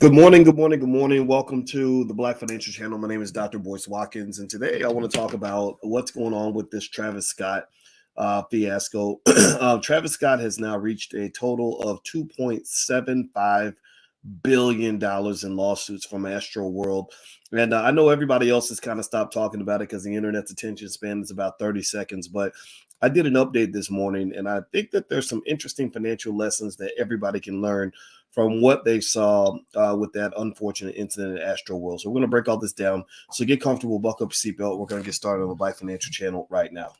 Good morning, good morning, good morning. Welcome to the Black Financial Channel. My name is Dr. Boyce Watkins, and today I want to talk about what's going on with this Travis Scott fiasco. Travis Scott has now reached a total of $2.75 billion in lawsuits from Astroworld. And I know everybody else has kind of stopped talking about it because the internet's attention span is about 30 seconds. But I did an update this morning, and I think that there's some interesting financial lessons that everybody can learn from what they saw with that unfortunate incident at Astroworld. So we're going to break all this down. So get comfortable, buckle up your seatbelt. We're going to get started on the Black Financial Channel right now.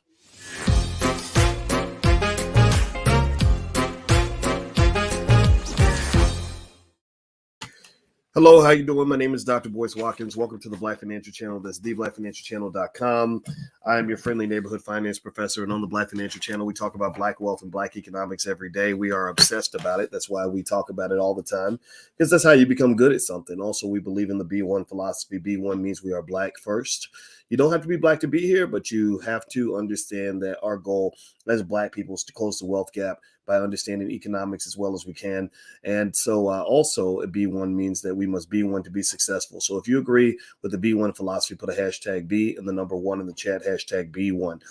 Hello, how you doing? My name is Dr. Boyce Watkins. Welcome to the Black Financial Channel. That's theblackfinancialchannel.com. I am your friendly neighborhood finance professor, and on the Black Financial Channel, we talk about Black wealth and Black economics every day. We are obsessed about it. That's why we talk about it all the time, because that's how you become good at something. Also, we believe in the B1 philosophy. B1 means we are Black first. You don't have to be Black to be here, but you have to understand that our goal as Black people is to close the wealth gap by understanding economics as well as we can. And so also a B1 means that we must be one to be successful. So if you agree with the B1 philosophy, put a hashtag B and the number 1 in the chat, hashtag B1.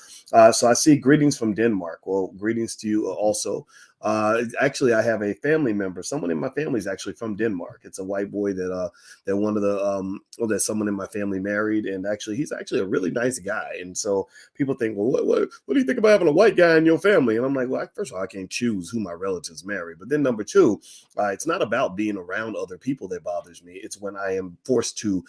So I see greetings from Denmark. Well, greetings to you also. Actually, I have a family member. Someone in my family is actually from Denmark. It's a white boy that one of the that someone in my family married, and actually he's actually a really nice guy. And so people think, well, what do you think about having a white guy in your family? And I'm like, well, first of all, I can't choose who my relatives marry. But then number two, it's not about being around other people that bothers me. It's when I am forced to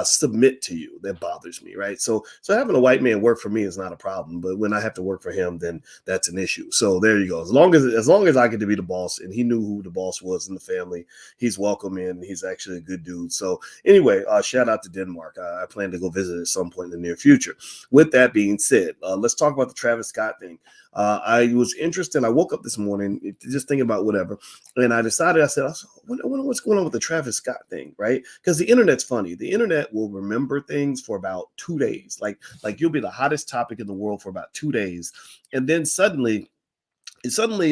submit to you that bothers me, right? So having a white man work for me is not a problem, but when I have to work for him, then that's an issue. So there you go. As long as I get to be the boss, and he knew who the boss was in the family, he's welcome in. He's actually a good dude. So anyway, shout out to Denmark. I plan to go visit at some point in the near future. With that being said, let's talk about the Travis Scott thing. I was interested. I woke up this morning just thinking about whatever, and I decided, I said, what's going on with the Travis Scott thing, right? Because the internet's funny. The internet will remember things for about 2 days. Like you'll be the hottest topic in the world for about 2 days, and then suddenly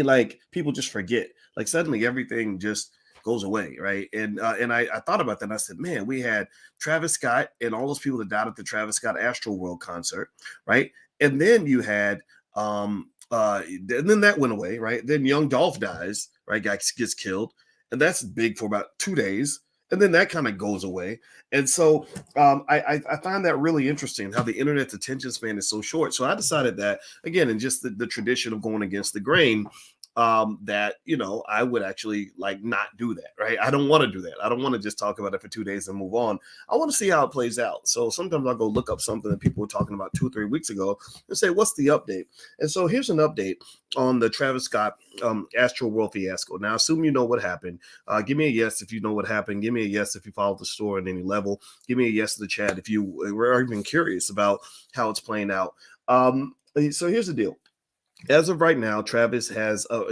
like people just forget. Like suddenly everything just goes away, right? And I thought about that, and I said, man, we had Travis Scott and all those people that died at the Travis Scott Astroworld concert, right? And then you had and then that went away, right? Then young Dolph dies, right? Guy gets killed, and that's big for about 2 days. And then that kind of goes away. And so I find that really interesting how the internet's attention span is so short. So I decided that, again, in just the tradition of going against the grain, that, I would actually not do that, right? I don't want to do that. I don't want to just talk about it for 2 days and move on. I want to see how it plays out. So sometimes I'll go look up something that people were talking about 2 or 3 weeks ago and say, what's the update? And so here's an update on the Travis Scott Astroworld fiasco. Now, assume you know what happened. Give me a yes if you know what happened. Give me a yes if you followed the story at any level. Give me a yes to the chat if you were even curious about how it's playing out. So here's the deal. As of right now, Travis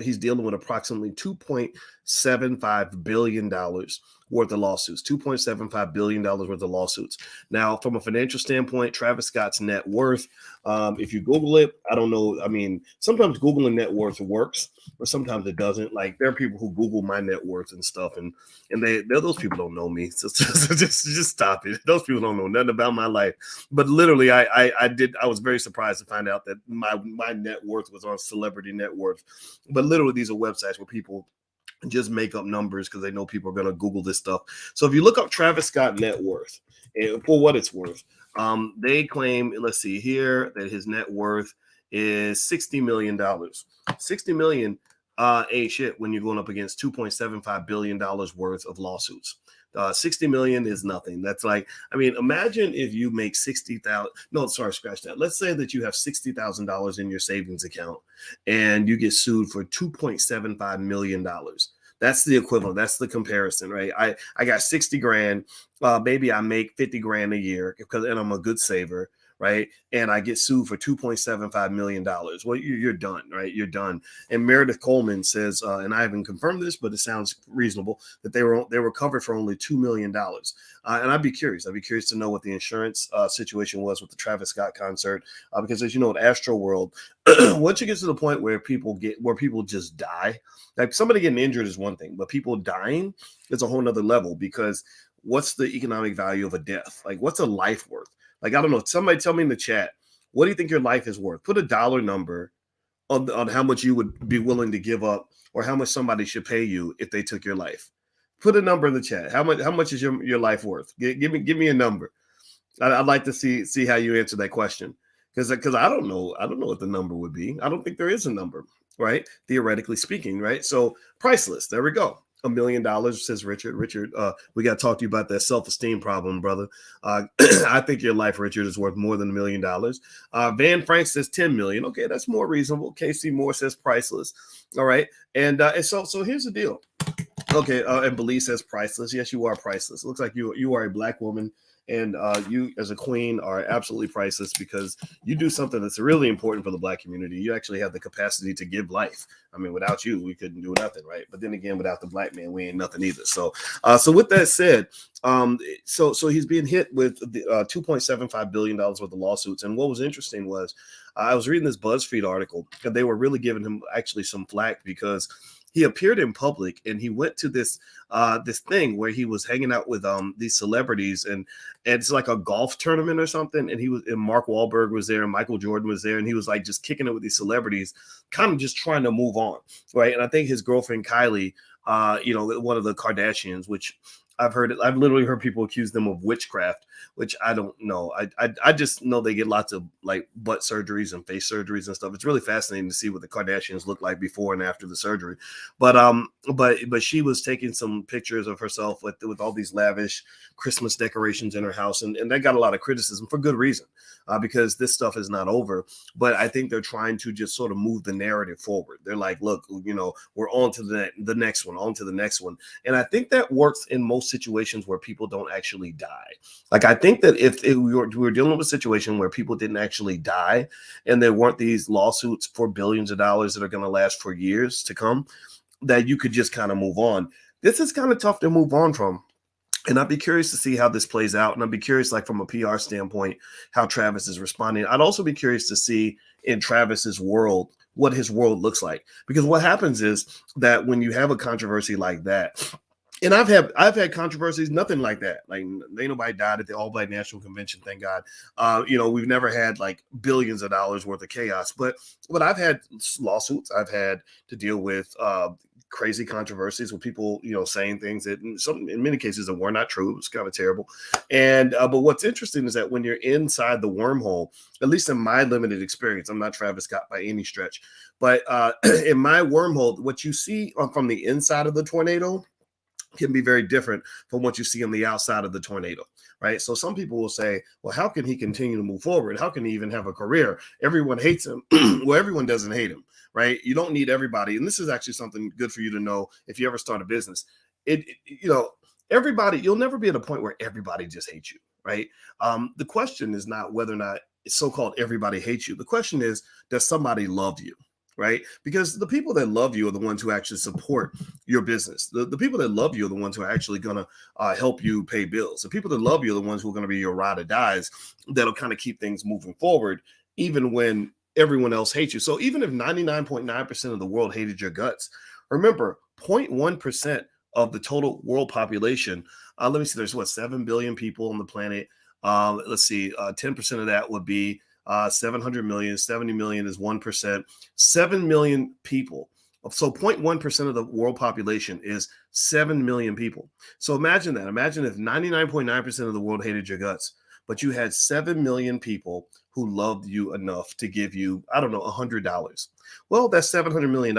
he's dealing with approximately $2.75 billion worth of lawsuits, $2.75 billion worth of lawsuits. Now, from a financial standpoint, Travis Scott's net worth, if you Google it, I don't know. I mean, sometimes Googling net worth works, but sometimes it doesn't. Like there are people who Google my net worth and stuff, and those people don't know me. So just stop it. Those people don't know nothing about my life. But literally, I was very surprised to find out that my net worth was on Celebrity Net Worth. But literally, these are websites where people just make up numbers because they know people are going to Google this stuff. So if you look up Travis Scott net worth, and for what it's worth, they claim, let's see here, that his net worth is $60 million. $60 million ain't shit when you're going up against $2.75 billion worth of lawsuits. 60 million is nothing. That's like, I mean, imagine if you make 60,000. No, sorry, scratch that. Let's say that you have $60,000 in your savings account and you get sued for $2.75 million. That's the equivalent. That's the comparison, right? I got 60 grand. Maybe I make 50 grand a year and I'm a good saver, right? And I get sued for $2.75 million. Well, you're done, right? You're done. And Meredith Coleman says, and I haven't confirmed this, but it sounds reasonable, that they were covered for only $2 million. And I'd be curious. I'd be curious to know what the insurance situation was with the Travis Scott concert, because as you know, at Astroworld, once you get to the point where people just die, like somebody getting injured is one thing, but people dying is a whole nother level, because what's the economic value of a death? Like, what's a life worth? Like, I don't know. Somebody tell me in the chat, what do you think your life is worth? Put a dollar number on how much you would be willing to give up, or how much somebody should pay you if they took your life. Put a number in the chat. How much is your life worth? Give me a number. I'd like to see how you answer that question, because I don't know what the number would be. I don't think there is a number, right? Theoretically speaking, right? So priceless. There we go. $1 million, says Richard. Richard, we got to talk to you about that self-esteem problem, brother. I think your life, Richard, is worth more than $1 million. Van Frank says 10 million. Okay, that's more reasonable. Casey Moore says priceless. All right, and so here's the deal. Okay, and Belize says priceless. Yes, you are priceless. It looks like you are a Black woman, and you as a queen are absolutely priceless, because you do something that's really important for the Black community. You actually have the capacity to give life. I mean, without you, we couldn't do nothing, right? But then again, without the Black man, we ain't nothing either. So with that said, so he's being hit with the $2.75 billion worth of lawsuits. And what was interesting was I was reading this BuzzFeed article, and they were really giving him actually some flack, because he appeared in public and he went to this thing where he was hanging out with these celebrities, and it's like a golf tournament or something. And Mark Wahlberg was there, and Michael Jordan was there, and he was like just kicking it with these celebrities, kind of just trying to move on, right? And I think his girlfriend Kylie, one of the Kardashians, which I've literally heard people accuse them of witchcraft, which I don't know. I just know they get lots of like butt surgeries and face surgeries and stuff. It's really fascinating to see what the Kardashians look like before and after the surgery. But she was taking some pictures of herself with all these lavish Christmas decorations in her house, and that got a lot of criticism for good reason, because this stuff is not over. But I think they're trying to just sort of move the narrative forward. They're like, look, we're on to the next one, on to the next one. And I think that works in most situations where people don't actually die. Like, I think that if we were dealing with a situation where people didn't actually die, and there weren't these lawsuits for billions of dollars that are going to last for years to come, that you could just kind of move on. This is kind of tough to move on from. And I'd be curious to see how this plays out. And I'd be curious, like from a PR standpoint, how Travis is responding. I'd also be curious to see in Travis's world what his world looks like. Because what happens is that when you have a controversy like that, and I've had controversies, nothing like that. Like, ain't nobody died at the All Black National Convention, thank God. We've never had like billions of dollars worth of chaos. But I've had lawsuits. I've had to deal with crazy controversies with people, saying things that in many cases that were not true. It was kind of terrible. And but what's interesting is that when you're inside the wormhole, at least in my limited experience, I'm not Travis Scott by any stretch, but in my wormhole, what you see from the inside of the tornado can be very different from what you see on the outside of the tornado, right? So some people will say, well, how can he continue to move forward? How can he even have a career? Everyone hates him. Well, everyone doesn't hate him, right? You don't need everybody. And this is actually something good for you to know if you ever start a business. Everybody, you'll never be at a point where everybody just hates you, right? The question is not whether or not so-called everybody hates you. The question is, does somebody love you? Right? Because the people that love you are the ones who actually support your business. The people that love you are the ones who are actually going to help you pay bills. The people that love you are the ones who are going to be your ride or dies that'll kind of keep things moving forward, even when everyone else hates you. So even if 99.9% of the world hated your guts, remember 0.1% of the total world population. Let me see, there's 7 billion people on the planet. Let's see, 10% of that would be 700 million, 70 million is 1%, 7 million people. So 0.1% of the world population is 7 million people. So imagine that. Imagine if 99.9% of the world hated your guts, but you had 7 million people who loved you enough to give you, I don't know, $100. Well, that's $700 million.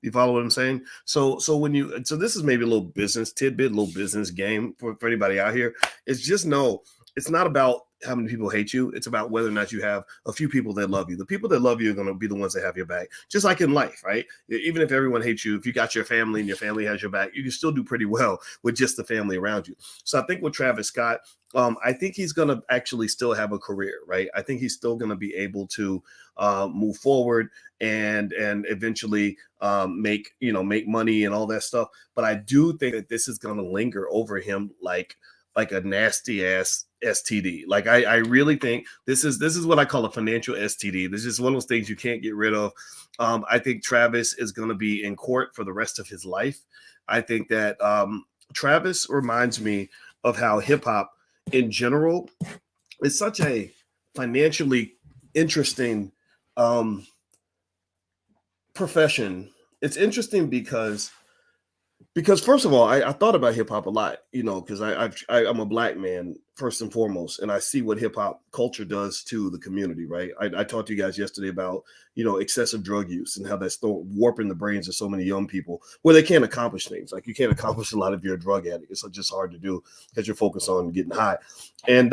You follow what I'm saying? So this is maybe a little business tidbit, a little business game for anybody out here. It's just know it's not about how many people hate you. It's about whether or not you have a few people that love you. The people that love you are going to be the ones that have your back, just like in life, right? Even if everyone hates you, if you got your family and your family has your back, you can still do pretty well with just the family around you. So I think with Travis Scott, I think he's going to actually still have a career, right? I think he's still going to be able to move forward and eventually make money and all that stuff. But I do think that this is going to linger over him like a nasty ass STD. Like I really think this is what I call a financial STD. This is one of those things you can't get rid of. I think Travis is going to be in court for the rest of his life. I think that Travis reminds me of how hip hop in general is such a financially interesting profession. It's interesting because first of all, I thought about hip hop a lot, because I'm a black man first and foremost, and I see what hip hop culture does to the community, right? I talked to you guys yesterday about, excessive drug use and how that's warping the brains of so many young people where they can't accomplish things. Like you can't accomplish a lot if you're a drug addict. It's just hard to do because you're focused on getting high. And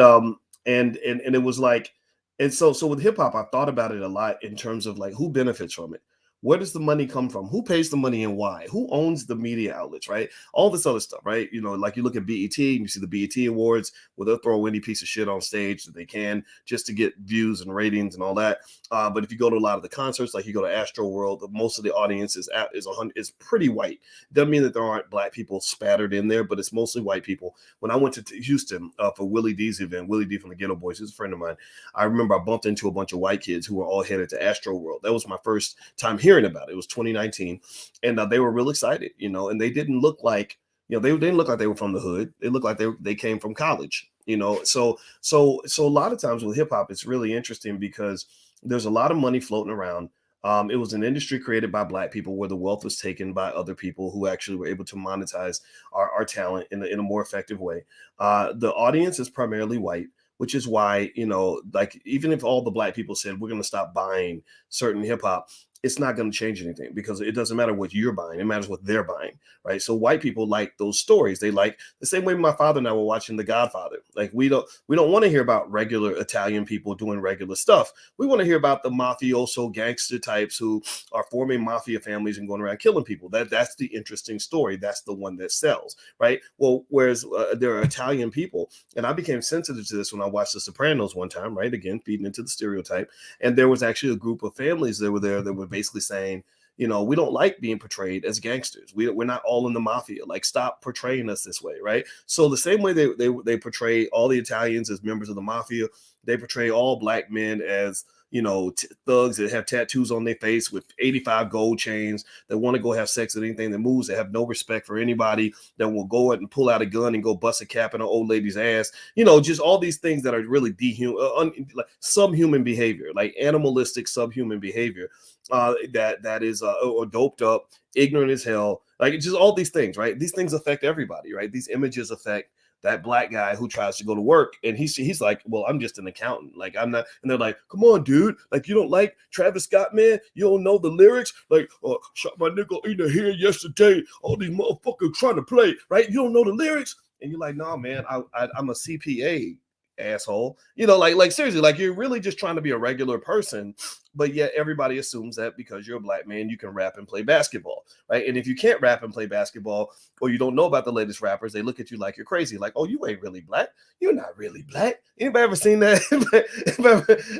it was like, and so with hip hop, I thought about it a lot in terms of like who benefits from it. Where does the money come from? Who pays the money and why? Who owns the media outlets, right? All this other stuff, right? Like you look at BET and you see the BET Awards where they'll throw any piece of shit on stage that they can just to get views and ratings and all that. But if you go to a lot of the concerts, like you go to Astroworld, most of the audience is pretty white. Doesn't mean that there aren't black people spattered in there, but it's mostly white people. When I went to Houston for Willie D's event, Willie D from the Ghetto Boys, he's a friend of mine. I remember I bumped into a bunch of white kids who were all headed to Astroworld. That was my first time hearing about it. It was 2019, and they were real excited, and they didn't look like, they didn't look like they were from the hood. They looked like they came from college, So a lot of times with hip hop, it's really interesting because there's a lot of money floating around. It was an industry created by black people where the wealth was taken by other people who actually were able to monetize our talent in a more effective way. The audience is primarily white, which is why, like even if all the black people said we're going to stop buying certain hip hop, it's not going to change anything because it doesn't matter what you're buying. It matters what they're buying, right? So white people like those stories. They like the same way my father and I were watching The Godfather. Like we don't want to hear about regular Italian people doing regular stuff. We want to hear about the mafioso gangster types who are forming mafia families and going around killing people. That's the interesting story. That's the one that sells, right? Well, whereas there are Italian people, and I became sensitive to this when I watched The Sopranos one time, right? Again, feeding into the stereotype. And there was actually a group of families that were there that were basically saying, we don't like being portrayed as gangsters. We're not all in the mafia. Like, stop portraying us this way, right? So the same way they portray all the Italians as members of the mafia, they portray all black men as thugs that have tattoos on their face with 85 gold chains, that want to go have sex with anything that moves, that have no respect for anybody, that will go out and pull out a gun and go bust a cap in an old lady's ass. Just all these things that are really like subhuman behavior, like animalistic subhuman behavior, that is or doped up, ignorant as hell. Like just all these things, right? These things affect everybody, right? These images affect that black guy who tries to go to work and he's like, well, I'm just an accountant. Like, I'm not. And they're like, come on, dude. Like, you don't like Travis Scott, man? You don't know the lyrics? Like, shot my nigga in the head yesterday. All these motherfuckers trying to play, right? You don't know the lyrics? And you're like, no, man, I'm a CPA, asshole. Like seriously, like you're really just trying to be a regular person, but yet everybody assumes that because you're a black man, you can rap and play basketball, right? And if you can't rap and play basketball, or you don't know about the latest rappers, they look at you like you're crazy. Like, oh, you ain't really black. You're not really black. Anybody ever seen that?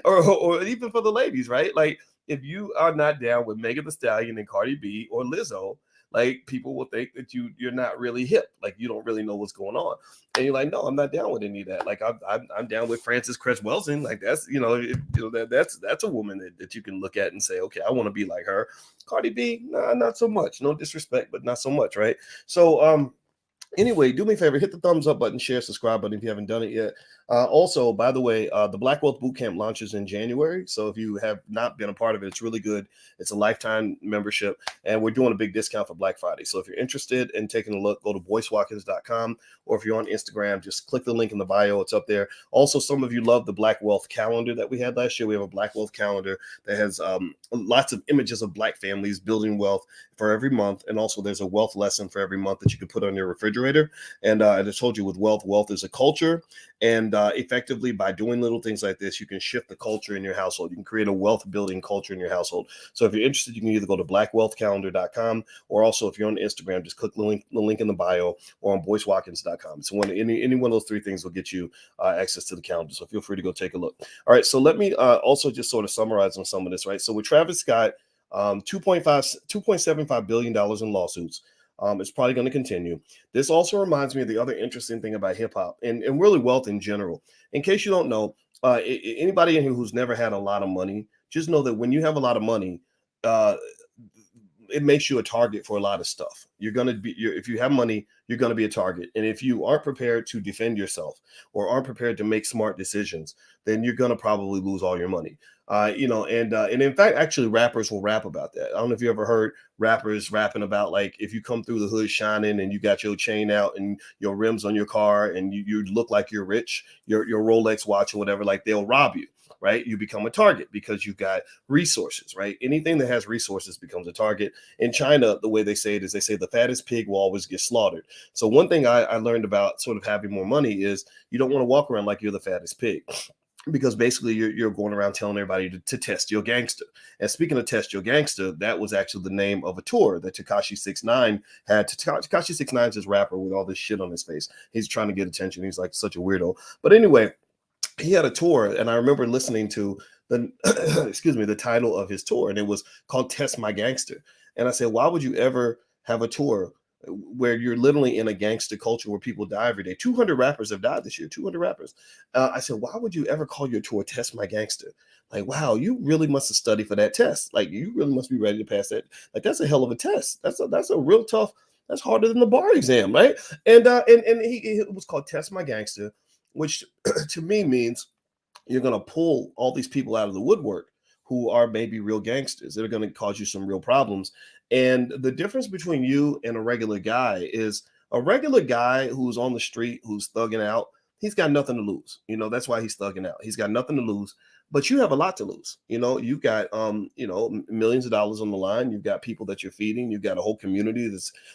or even for the ladies, right? Like, if you are not down with Megan Thee Stallion and Cardi B or Lizzo, like people will think that you're not really hip, like you don't really know what's going on, and you're like, no, I'm not down with any of that. Like I'm down with Frances Cress Welsing. Like that's that's a woman that you can look at and say, okay, I want to be like her. Cardi B, nah, not so much. No disrespect, but not so much, right? So anyway, do me a favor, hit the thumbs up button, share, subscribe button if you haven't done it yet. Also, by the way, the Black Wealth Bootcamp launches in January. So if you have not been a part of it, it's really good. It's a lifetime membership, and we're doing a big discount for Black Friday. So if you're interested in taking a look, go to boycewatkins.com, or if you're on Instagram, just click the link in the bio. It's up there. Also, some of you love the Black Wealth calendar that we had last year. We have a Black Wealth calendar that has lots of images of Black families building wealth for every month. And also there's a wealth lesson for every month that you can put on your refrigerator refrigerator. And I just told you with wealth is a culture. And effectively, by doing little things like this, you can shift the culture in your household. You can create a wealth building culture in your household. So if you're interested, you can either go to blackwealthcalendar.com, or also if you're on Instagram, just click the link in the bio, or on boycewatkins.com. So any one of those three things will get you access to the calendar. So feel free to go take a look. All right. So let me also just sort of summarize on some of this, right? So with Travis Scott, $2.75 billion in lawsuits. It's probably going to continue. This also reminds me of the other interesting thing about hip hop and really wealth in general. In case you don't know, anybody in here who's never had a lot of money, just know that when you have a lot of money, it makes you a target for a lot of stuff. You're going to be, if you have money, you're going to be a target. And if you aren't prepared to defend yourself or aren't prepared to make smart decisions, then you're going to probably lose all your money. And in fact, actually rappers will rap about that. I don't know if you ever heard rappers rapping about, like, if you come through the hood shining and you got your chain out and your rims on your car and you look like you're rich, your Rolex watch or whatever, like, they'll rob you. Right? You become a target because you've got resources, right? Anything that has resources becomes a target. In China, the way they say it is they say the fattest pig will always get slaughtered. So one thing I learned about sort of having more money is you don't want to walk around like you're the fattest pig, because basically you're going around telling everybody to test your gangster. And speaking of test your gangster, that was actually the name of a tour that Tekashi 6ix9ine had. Tekashi 6ix9ine is this rapper with all this shit on his face. He's trying to get attention. He's like such a weirdo. But anyway, he had a tour, and I remember listening to the the title of his tour, and it was called Test My Gangster. And I said, why would you ever have a tour where you're literally in a gangster culture where people die every day? 200 rappers have died this year, 200 rappers. I said, why would you ever call your tour Test My Gangster? Like, wow, you really must have studied for that test. Like, you really must be ready to pass that. Like, that's a hell of a test. That's a real tough. That's harder than the bar exam, right? And it was called Test My Gangster, which to me means you're going to pull all these people out of the woodwork who are maybe real gangsters that are going to cause you some real problems. And the difference between you and a regular guy is a regular guy who's on the street, who's thugging out, he's got nothing to lose. That's why he's thugging out. He's got nothing to lose. But you have a lot to lose. You've got millions of dollars on the line. You've got people that you're feeding. You've got a whole community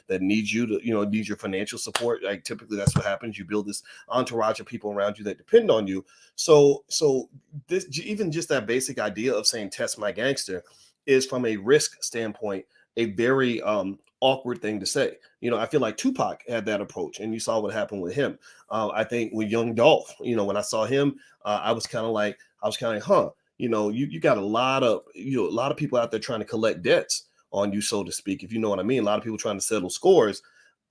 that needs you to, needs your financial support. Like, typically that's what happens. You build this entourage of people around you that depend on you. So this, even just that basic idea of saying test my gangster, is from a risk standpoint a very awkward thing to say. I feel like Tupac had that approach, and you saw what happened with him. I think with Young Dolph, when I saw him, I was kind of like, huh, you got a lot of people out there trying to collect debts on you, so to speak, if you know what I mean. A lot of people trying to settle scores.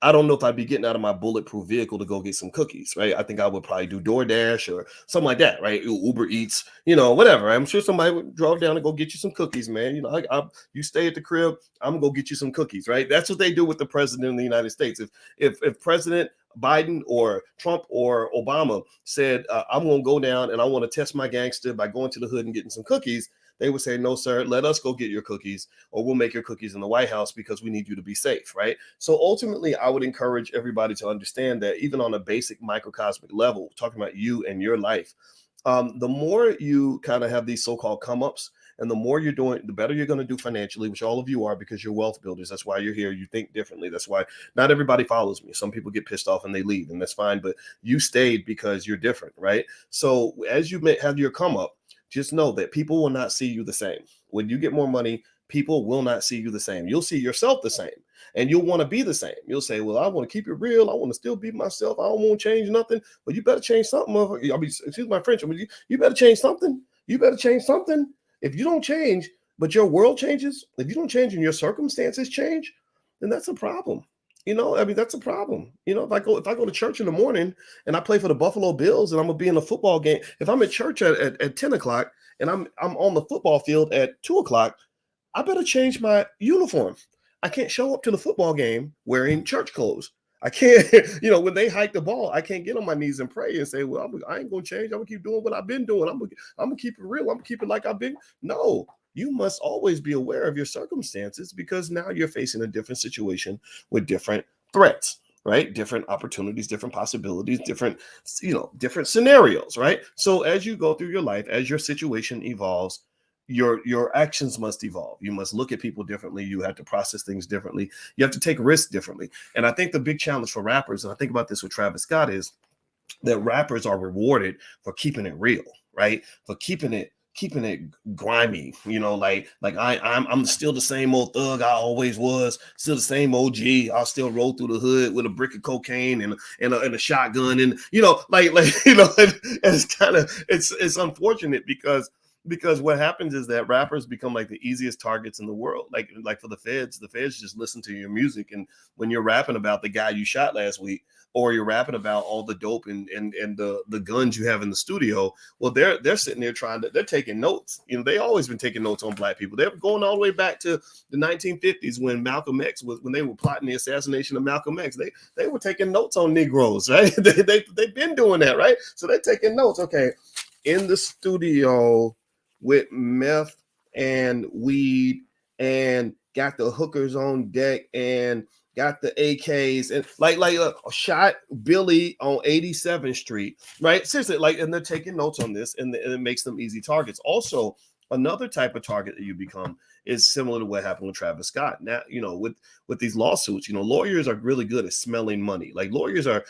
I don't know if I'd be getting out of my bulletproof vehicle to go get some cookies, right? I think I would probably do DoorDash or something like that, right? Uber Eats, whatever. I'm sure somebody would drive down and go get you some cookies, man. You stay at the crib, I'm gonna go get you some cookies, right? That's what they do with the president of the United States. If President Biden or Trump or Obama said, I'm gonna go down and I want to test my gangster by going to the hood and getting some cookies, they would say, no, sir, let us go get your cookies, or we'll make your cookies in the White House because we need you to be safe, right? So ultimately, I would encourage everybody to understand that even on a basic microcosmic level, talking about you and your life, the more you kind of have these so-called come-ups, and the more you're doing, the better you're going to do financially, which all of you are, because you're wealth builders. That's why you're here. You think differently. That's why not everybody follows me. Some people get pissed off and they leave, and that's fine. But you stayed because you're different, right? So as you have your come up, just know that people will not see you the same. When you get more money, people will not see you the same. You'll see yourself the same, and you'll want to be the same. You'll say, well, I want to keep it real. I want to still be myself. I don't want to change nothing. Well, you better change something. Excuse my French. You better change something. You better change something. If you don't change, but your world changes, if you don't change and your circumstances change, then that's a problem. That's a problem. If I go to church in the morning and I play for the Buffalo Bills and I'm gonna be in a football game, if I'm at church at 10 o'clock and I'm on the football field at 2 o'clock, I better change my uniform. I can't show up to the football game wearing church clothes. I can't, when they hike the ball, I can't get on my knees and pray and say, well, I ain't gonna change. I'm gonna keep doing what I've been doing. I'm gonna keep it real. I'm gonna keep it like I've been. No. You must always be aware of your circumstances, because now you're facing a different situation with different threats, right? Different opportunities, different possibilities, different scenarios, right? So as you go through your life, as your situation evolves, your actions must evolve. You must look at people differently. You have to process things differently. You have to take risks differently. And I think the big challenge for rappers, and I think about this with Travis Scott, is that rappers are rewarded for keeping it real, right? For keeping it grimy, I'm still the same old thug I always was, still the same OG. I'll still roll through the hood with a brick of cocaine and a shotgun, and and it's kind of it's unfortunate because what happens is that rappers become like the easiest targets in the world. Like for the feds just listen to your music, and when you're rapping about the guy you shot last week, or you're rapping about all the dope and the guns you have in the studio, well, they're sitting there they're taking notes. They always been taking notes on black people. They're going all the way back to the 1950s when Malcolm X when they were plotting the assassination of Malcolm X. They were taking notes on Negroes, right? They've been doing that, right? So they're taking notes. Okay, in the studio with meth and weed and got the hookers on deck and got the AKs and shot Billy on 87th Street, right? Seriously, and they're taking notes on this, and it makes them easy targets. Also, another type of target that you become is similar to what happened with Travis Scott. Now, with these lawsuits, lawyers are really good at smelling money. Like lawyers, I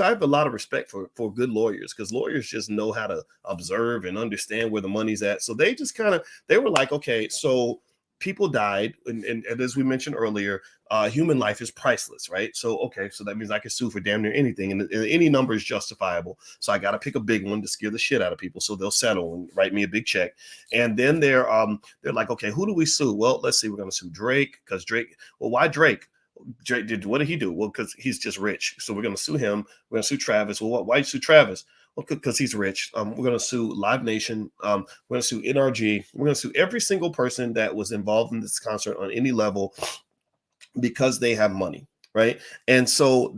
have a lot of respect for good lawyers, because lawyers just know how to observe and understand where the money's at. So they just they were like, okay, so people died, and as we mentioned earlier, human life is priceless, right? So okay, so that means I can sue for damn near anything, and any number is justifiable. So I got to pick a big one to scare the shit out of people, so they'll settle and write me a big check. And then they're like, okay, who do we sue? Well, let's see, we're going to sue Drake, because Drake. Well, why Drake? Drake what did he do? Well, because he's just rich. So we're going to sue him. We're going to sue Travis. Well, why you sue Travis? Well, because he's rich. We're going to sue Live Nation. We're going to sue NRG. We're going to sue every single person that was involved in this concert on any level, because they have money, right? And so,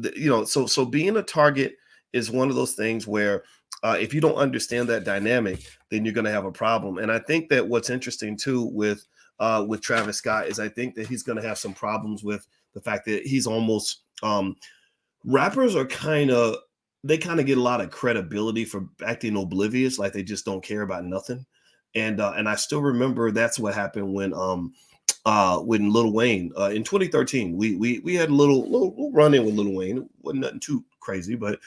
so being a target is one of those things where if you don't understand that dynamic, then you're going to have a problem. And I think that what's interesting too with Travis Scott is I think that he's going to have some problems with the fact that he's almost rappers are they get a lot of credibility for acting oblivious, like they just don't care about nothing. And I still remember that's what happened when Lil Wayne in 2013. We had a little run in with Lil Wayne. It wasn't nothing too crazy, but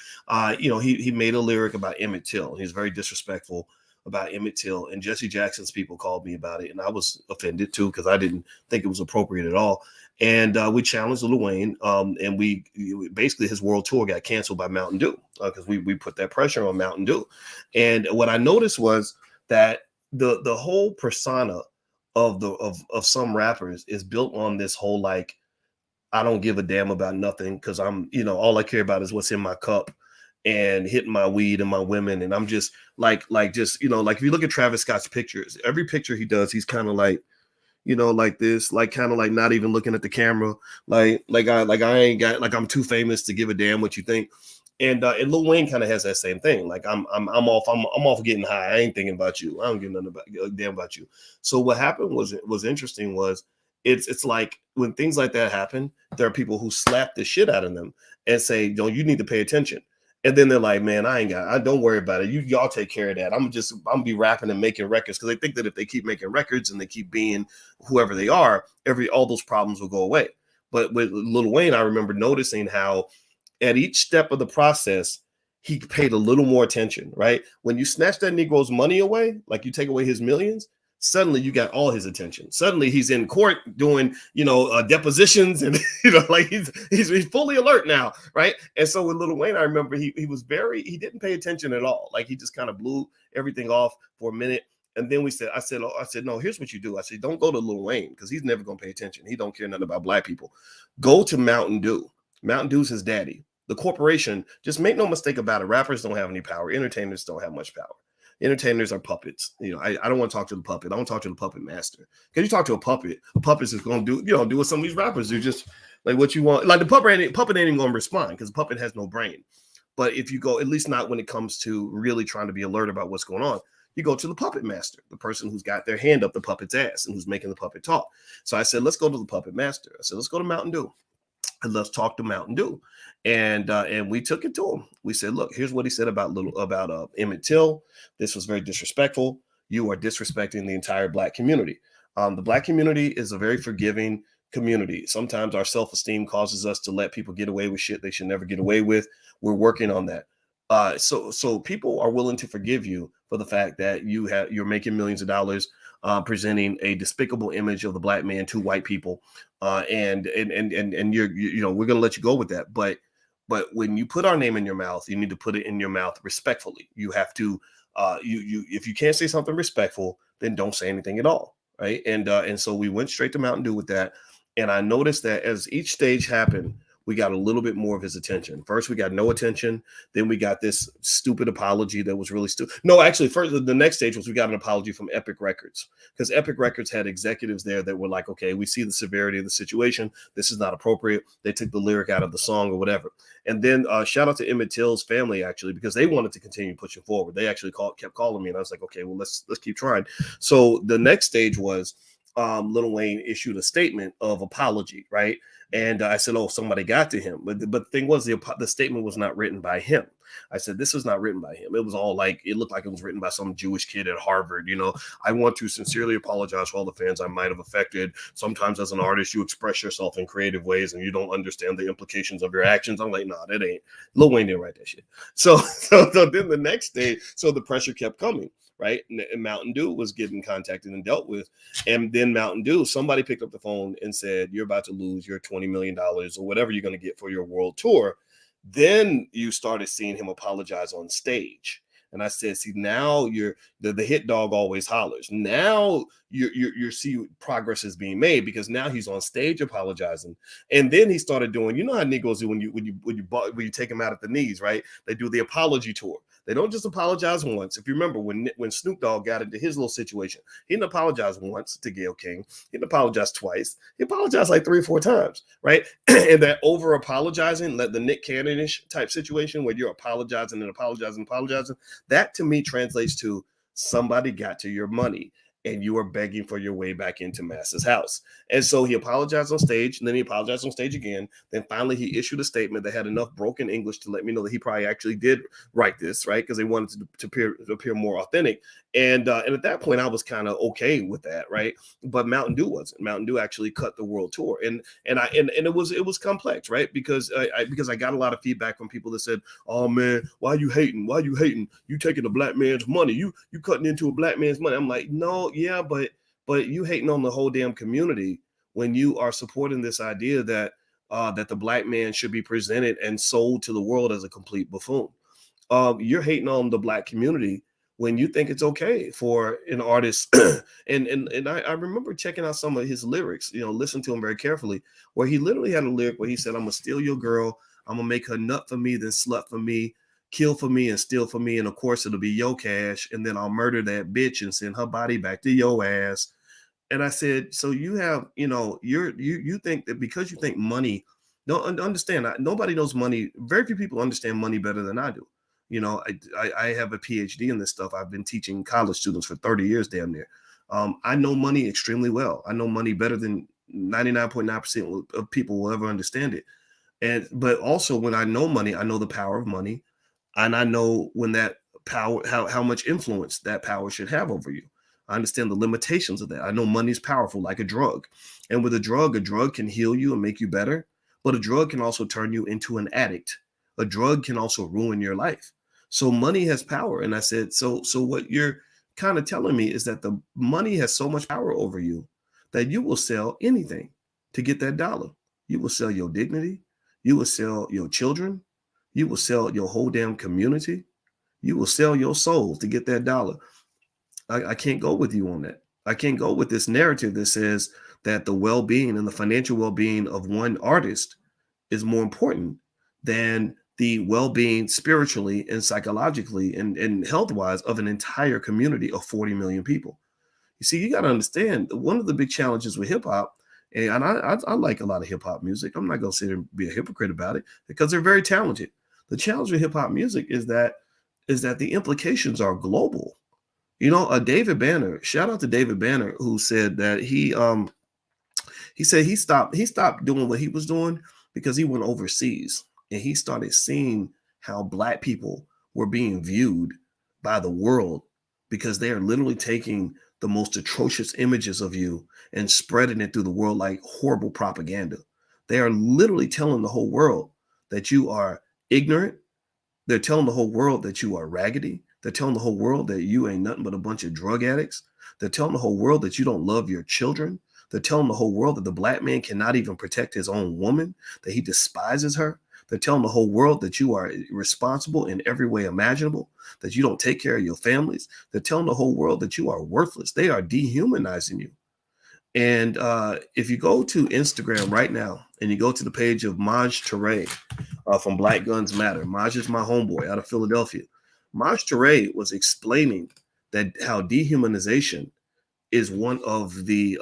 he made a lyric about Emmett Till. He's very disrespectful about Emmett Till, and Jesse Jackson's people called me about it, and I was offended too, because I didn't think it was appropriate at all. And we challenged Lil Wayne, and we basically, his world tour got canceled by Mountain Dew, because we put that pressure on Mountain Dew. And what I noticed was that the whole persona of some rappers is built on this whole, like, I don't give a damn about nothing, because I'm, all I care about is what's in my cup and hitting my weed and my women. And I'm just like if you look at Travis Scott's pictures, every picture he does, he's kind of like, like this, like kind of like not even looking at the camera, like I ain't got, like I'm too famous to give a damn what you think. And Lil Wayne kind of has that same thing. Like I'm off getting high. I ain't thinking about you. I don't give nothing about damn about you. So what happened was interesting was it's like when things like that happen, there are people who slap the shit out of them and say, you need to pay attention. And then they're like, man, don't worry about it. Y'all take care of that. I'm gonna be rapping and making records, because they think that if they keep making records and they keep being whoever they are, all those problems will go away. But with Lil Wayne, I remember noticing how at each step of the process, he paid a little more attention, right? When you snatch that Negro's money away, like you take away his millions, suddenly you got all his attention. Suddenly he's in court doing, depositions, and like he's fully alert now, right? And so with Lil Wayne, I remember he didn't pay attention at all. Like he just kind of blew everything off for a minute. And then I said, no, here's what you do. I said, don't go to Lil Wayne, because he's never gonna pay attention. He don't care nothing about black people. Go to Mountain Dew. Mountain Dew's his daddy. The corporation, just make no mistake about it. Rappers don't have any power. Entertainers don't have much power. Entertainers are puppets. I don't want to talk to the puppet. I want to talk to the puppet master. Because you talk to a puppet is going to do what some of these rappers do. Just like what you want. Like the puppet ain't even going to respond, because the puppet has no brain. But if you go, at least not when it comes to really trying to be alert about what's going on, you go to the puppet master, the person who's got their hand up the puppet's ass and who's making the puppet talk. So I said, let's go to the puppet master. I said, let's go to Mountain Dew. And let's talk to Mountain Dew. And we took it to him. We said, look, here's what he said about Emmett Till. This was very disrespectful. you are disrespecting the entire Black community. The Black community is a very forgiving community. Sometimes our self-esteem causes us to let people get away with shit they should never get away with. We're working on that. So people are willing to forgive you for the fact that you're making millions of dollars, presenting a despicable image of the Black man to white people, and we're gonna let you go with that. But when you put our name in your mouth, you need to put it in your mouth respectfully. You have to if you can't say something respectful, then don't say anything at all, right? And so we went straight to Mountain Dew with that, and I noticed that as each stage happened, we got a little bit more of his attention. First, we got no attention. Then we got this stupid apology that was really stupid. No, actually, first the next stage was we got an apology from Epic Records, because Epic Records had executives there that were like, okay, we see the severity of the situation. This is not appropriate. They took the lyric out of the song or whatever. And then shout out to Emmett Till's family, actually, because they wanted to continue pushing forward. They actually kept calling me, and I was like, okay, well, let's keep trying. So the next stage was Lil Wayne issued a statement of apology, right? And I said, oh, somebody got to him. But the thing was, the statement was not written by him. I said, this was not written by him. It was all like, it looked like it was written by some Jewish kid at Harvard. I want to sincerely apologize for all the fans I might have affected. Sometimes as an artist, you express yourself in creative ways and you don't understand the implications of your actions. I'm like, nah, that ain't. Lil Wayne didn't write that shit. So then the next day, so the pressure kept coming. Right. And Mountain Dew was getting contacted and dealt with. And then Mountain Dew, somebody picked up the phone and said, you're about to lose your $20 million or whatever you're going to get for your world tour. Then you started seeing him apologize on stage. And I said, see, now you're the hit dog always hollers. Now you see progress is being made, because now he's on stage apologizing. And then he started doing, you know how Negroes do when you take them out at the knees, right? They do the apology tour. They don't just apologize once. If you remember when Snoop Dogg got into his little situation, he didn't apologize once to Gayle King. He didn't apologize twice. He apologized like 3 or 4 times, right? And that over apologizing, like the Nick Cannon-ish type situation where you're apologizing and apologizing, that to me translates to somebody got to your money and you are begging for your way back into Mass's house. And so he apologized on stage, and then he apologized on stage again. Then finally he issued a statement that had enough broken English to let me know that he probably actually did write this, right? Because they wanted to appear more authentic. And at that point I was kind of okay with that, right? But Mountain Dew wasn't. Mountain Dew actually cut the world tour. And it was complex, right? Because I got a lot of feedback from people that said, oh man, why you hating? Why you hating? You taking a Black man's money. You cutting into a Black man's money. I'm like, no, yeah, but you hating on the whole damn community when you are supporting this idea that that the Black man should be presented and sold to the world as a complete buffoon. You're hating on the Black community when you think it's okay for an artist. and I remember checking out some of his lyrics, listen to him very carefully, where he literally had a lyric where he said, I'm gonna steal your girl, I'm gonna make her nut for me, then slut for me, kill for me and steal for me, and of course it'll be your cash, and then I'll murder that bitch and send her body back to your ass. And I said, so you have, you think that because you think money, don't understand, nobody knows money. Very few people understand money better than I do. I have a PhD in this stuff. I've been teaching college students for 30 years, damn near. I know money extremely well. I know money better than 99.9% of people will ever understand it. But also when I know money, I know the power of money. And I know when that power, how much influence that power should have over you. I understand the limitations of that. I know money is powerful like a drug. And with a drug can heal you and make you better. But a drug can also turn you into an addict. A drug can also ruin your life. So money has power. And I said, so what you're kind of telling me is that the money has so much power over you that you will sell anything to get that dollar. You will sell your dignity. You will sell your children. You will sell your whole damn community. You will sell your soul to get that dollar. I can't go with you on that. I can't go with this narrative that says that the well-being and the financial well-being of one artist is more important than the well-being spiritually and psychologically and health-wise of an entire community of 40 million people. You see, you got to understand, one of the big challenges with hip-hop, and I like a lot of hip-hop music. I'm not going to sit here and be a hypocrite about it because they're very talented. The challenge with hip-hop music is that the implications are global. David Banner, shout out to David Banner, who said that he said he stopped doing what he was doing because he went overseas and he started seeing how Black people were being viewed by the world because they are literally taking the most atrocious images of you and spreading it through the world like horrible propaganda. They are literally telling the whole world that you are ignorant. They're telling the whole world that you are raggedy. They're telling the whole world that you ain't nothing but a bunch of drug addicts. They're telling the whole world that you don't love your children. They're telling the whole world that the black man cannot even protect his own woman, that he despises her. They're telling the whole world that you are responsible in every way imaginable, that you don't take care of your families. They're telling the whole world that you are worthless. They are dehumanizing you. And if you go to Instagram right now and you go to the page of Maj Toure from Black Guns Matter, Maj is my homeboy out of Philadelphia. Maj Toure was explaining that how dehumanization is one of the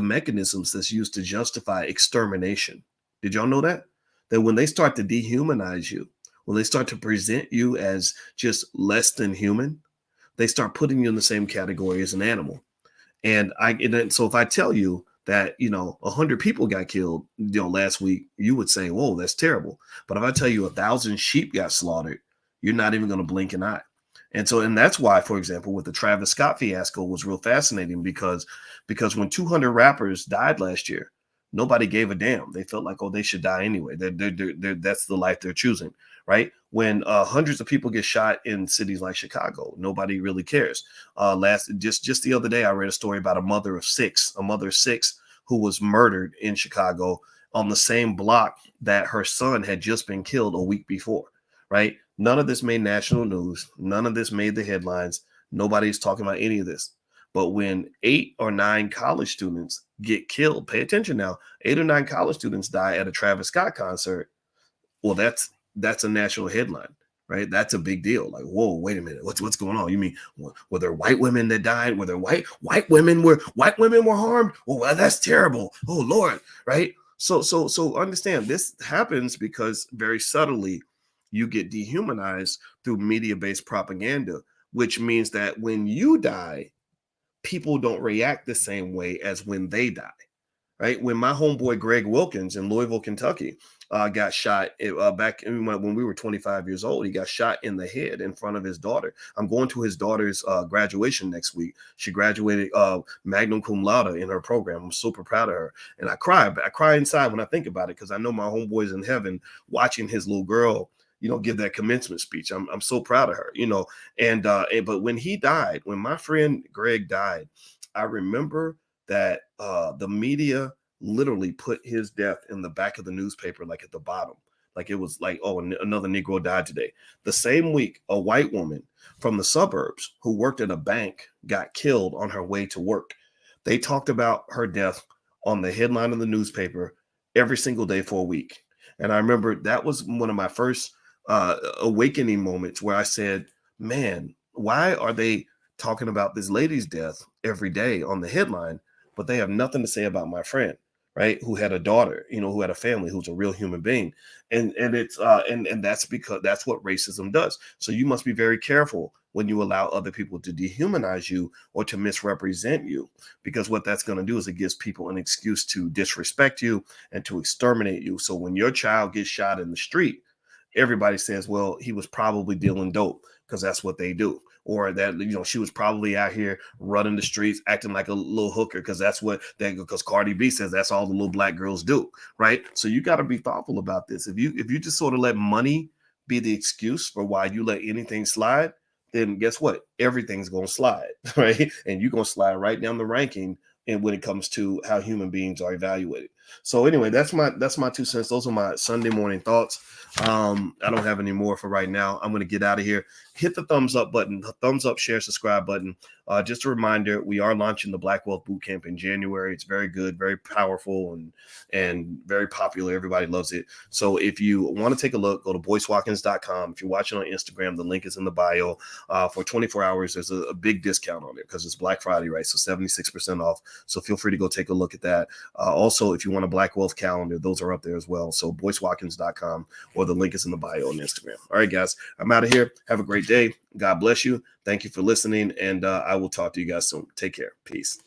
mechanisms that's used to justify extermination. Did y'all know that? That when they start to dehumanize you, when they start to present you as just less than human, they start putting you in the same category as an animal. And so if I tell you that, 100 people got killed, last week, you would say, whoa, that's terrible. But if I tell you 1,000 sheep got slaughtered, you're not even going to blink an eye. And that's why, for example, with the Travis Scott fiasco was real fascinating because when 200 rappers died last year, nobody gave a damn. They felt like, oh, they should die anyway. That's the life they're choosing, right? When hundreds of people get shot in cities like Chicago, nobody really cares. Just the other day, I read a story about a mother of six who was murdered in Chicago on the same block that her son had just been killed a week before, right? None of this made national news. None of this made the headlines. Nobody's talking about any of this. But when 8 or 9 college students get killed, pay attention now, 8 or 9 college students die at a Travis Scott concert. Well, that's a national headline, right? That's a big deal. Like, whoa, wait a minute. What's going on? You mean, were there white women that died? Were there white women were harmed? Well, that's terrible. Oh Lord, right? So understand this happens because very subtly you get dehumanized through media-based propaganda, which means that when you die, people don't react the same way as when they die, right? When my homeboy Greg Wilkins in Louisville, Kentucky, got shot back when we were 25 years old, he got shot in the head in front of his daughter. I'm going to his daughter's graduation next week. She graduated magna cum laude in her program. I'm super proud of her. And I cry inside when I think about it because I know my homeboy's in heaven watching his little girl give that commencement speech. I'm so proud of her, but when he died, when my friend Greg died, I remember that the media literally put his death in the back of the newspaper, like at the bottom, like it was like, oh, another Negro died today. The same week, a white woman from the suburbs who worked at a bank got killed on her way to work. They talked about her death on the headline of the newspaper every single day for a week. And I remember that was one of my first awakening moments where I said, man, why are they talking about this lady's death every day on the headline, but they have nothing to say about my friend, right? Who had a daughter, who had a family, who's a real human being. And it's and that's because that's what racism does. So you must be very careful when you allow other people to dehumanize you or to misrepresent you, because what that's going to do is it gives people an excuse to disrespect you and to exterminate you. So when your child gets shot in the street, everybody says, well, he was probably dealing dope because that's what they do. Or that, she was probably out here running the streets, acting like a little hooker because because Cardi B says that's all the little black girls do, right? So you got to be thoughtful about this. If you just sort of let money be the excuse for why you let anything slide, then guess what? Everything's going to slide, right? And you're going to slide right down the ranking and when it comes to how human beings are evaluated. So anyway, that's my 2 cents. Those are my Sunday morning thoughts. I don't have any more for right now. I'm going to get out of here. Hit the thumbs up button, thumbs up, share, subscribe button. Just a reminder, we are launching the Black Wealth Bootcamp in January. It's very good, very powerful, and very popular. Everybody loves it. So if you want to take a look, go to boycewatkins.com. If you're watching on Instagram, the link is in the bio. For 24 hours, there's a big discount on it because it's Black Friday, right? So 76% off. So feel free to go take a look at that. Also, if you want a Black Wealth calendar, those are up there as well. So boycewatkins.com, or the link is in the bio on Instagram. All right, guys, I'm out of here. Have a great day. God bless you. Thank you for listening, and I will talk to you guys soon. Take care. Peace.